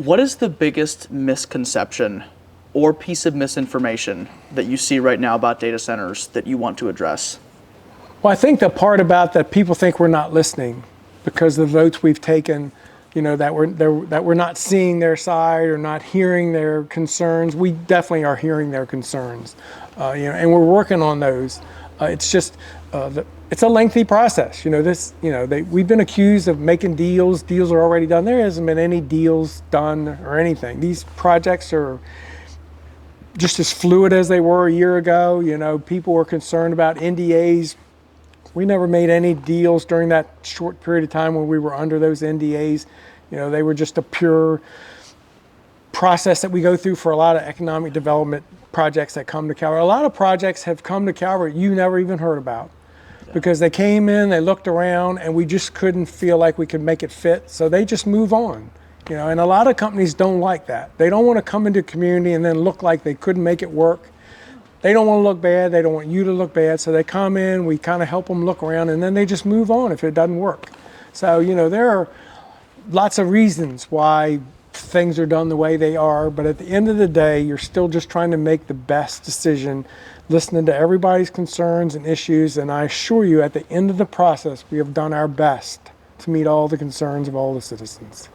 What is the biggest misconception or piece of misinformation that you see right now about data centers that you want to address? Well, I think the part about that people think we're not listening because of the votes we've taken, that we're not seeing their side or not hearing their concerns. We definitely are hearing their concerns, and we're working on those. It's just it's a lengthy process. We've been accused of making deals. Deals are already done. There hasn't been any deals done or anything. These projects are just as fluid as they were a year ago. People were concerned about NDAs. We never made any deals during that short period of time when we were under those NDAs. They were just a pure process that we go through for a lot of economic development projects that come to Calvert. A lot of projects have come to Calvert you never even heard about because they came in, they looked around, and we just couldn't feel like we could make it fit. So they just move on. And a lot of companies don't like that. They don't want to come into a community and then look like they couldn't make it work. They don't want to look bad. They don't want you to look bad. So they come in, we kind of help them look around, and then they just move on if it doesn't work. So, there are lots of reasons why things are done the way they are. But at the end of the day, you're still just trying to make the best decision, listening to everybody's concerns and issues. And I assure you, at the end of the process, we have done our best to meet all the concerns of all the citizens.